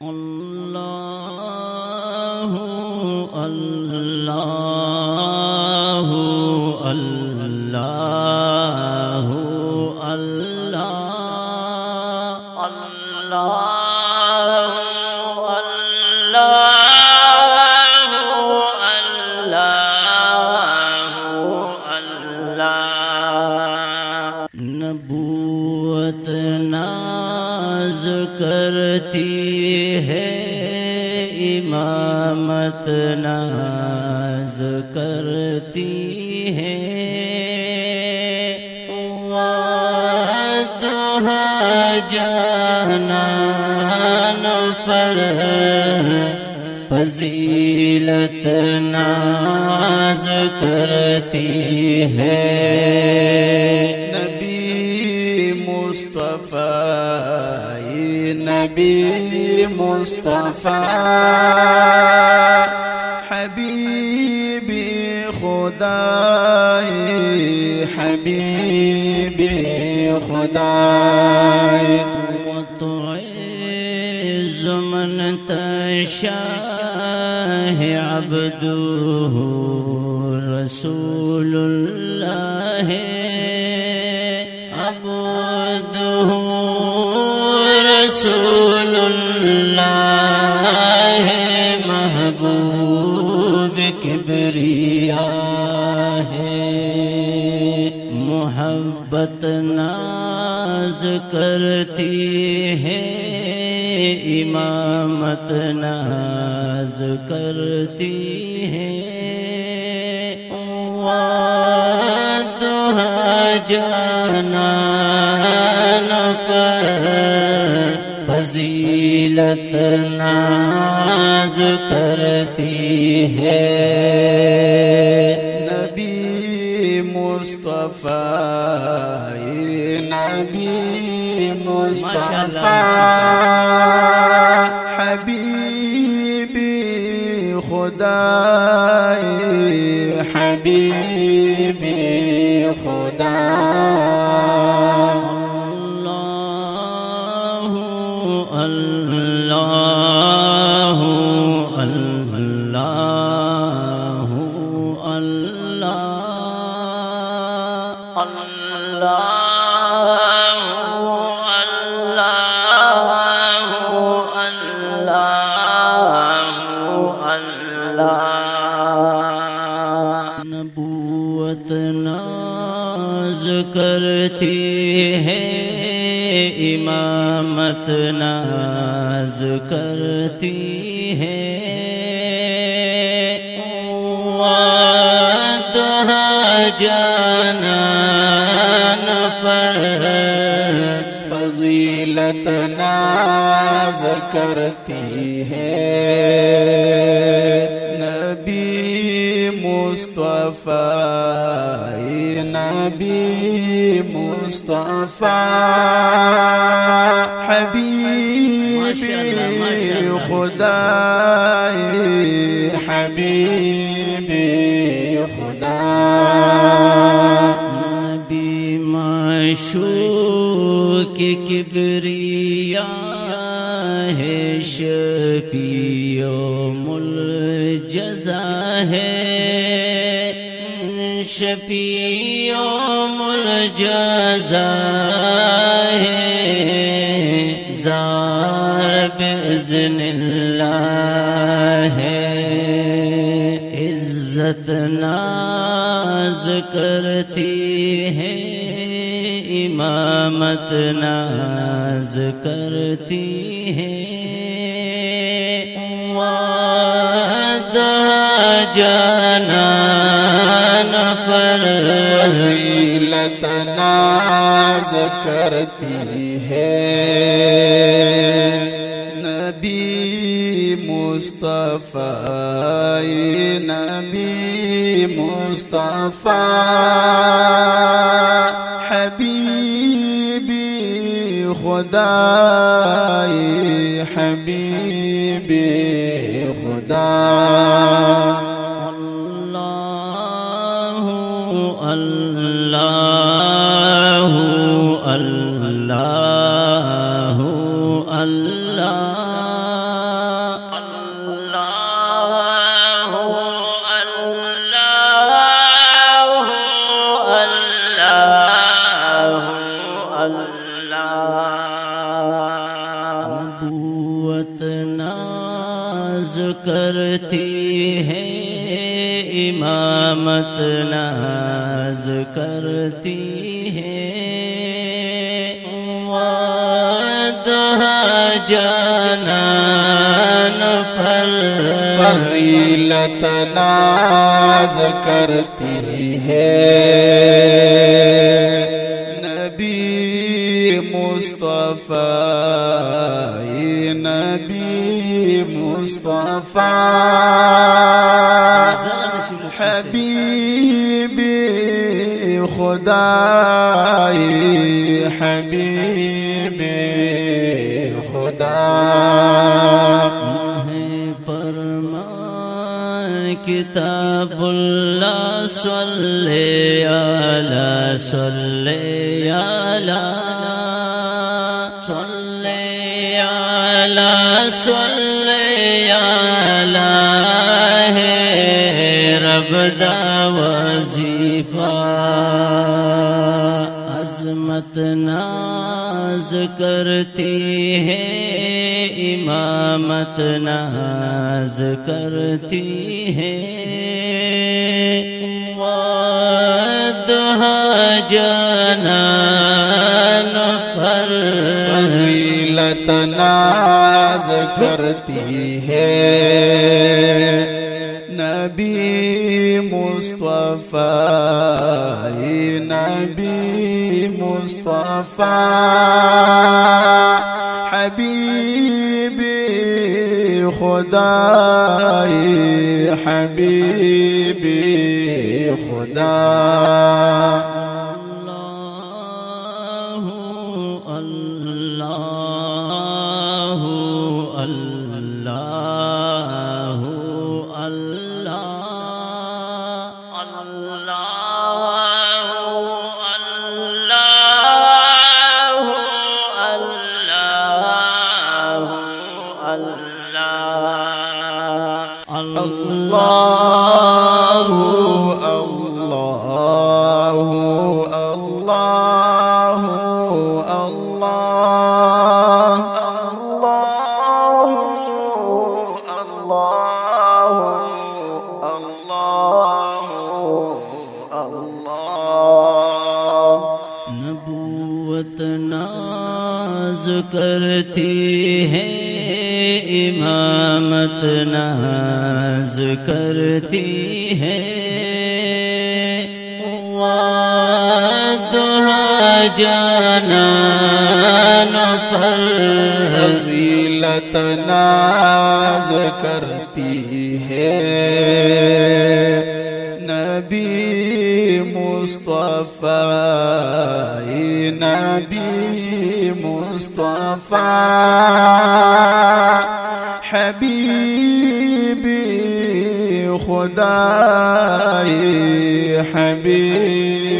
اللہ اللہ اللہ اللہ اللہ نبوت ناز کرتی ہے امامت ناز کرتی ہے جانان پر فضیلت ناز کرتی ہے نبی مصطفیٰ نبی مصطفیٰ حبیبی خدا حبیبی خدا وتعز من تشاء عبده رسول اللہ عبده رسول اللہ محبوب کبریا ہے محبت ناز کرتی ہے امامت ناز کرتی ہے جانان پر فضیلت ناز کرتی ہے نبی مصطفیٰ نبی مصطفیٰ حبیبی خدا حبیبی خدا اللہ اللہ اللہ اللہ نبوت ناز کرتی ہے امامت ناز کرتی ہے جانان پر فضیلت ناز کرتی ہے نبی مصطفیٰ نبی مصطفیٰ حبیبی خدا حبیبی خدا نبی معشوق کبریا ہے شفیع الجزا ہے شفیع الجزا ہے زار بإذن اللہ ہے عزت ناز کرتی ہے امامت ناز کرتی ہے جانان پر فضیلت ناز کرتی ہے نبی مصطفیٰ نبی مصطفیٰ حبیبی خدا حبیبی خدا اللہ اللہ اللہ اللہ نبوت ناز کرتی ہے امامت ناز کرتی ہے جانان پر فضیلت ناز کرتی ہے نبی مصطفی نبی مصطفی حبیب خدای حبیب خدا فرمان کتاب اللہ صلی علی صلی علی صلی علی صلی علی ہے رب دا وظیفہ عظمت ناز کرتی ہے امامت ناز کرتی ہے وعدہ جانان پر فضیلت ناز کرتی ہے نبی مصطفی نبی مصطفی حبیب خدای حبیب خدا نبوت ناز کرتی ہے امامت ناز کرتی ہے وعدہ جانان پر فضیلت ناز کرتی ہے نبی مصطفی نبی مصطفی حبیب خدای حبیب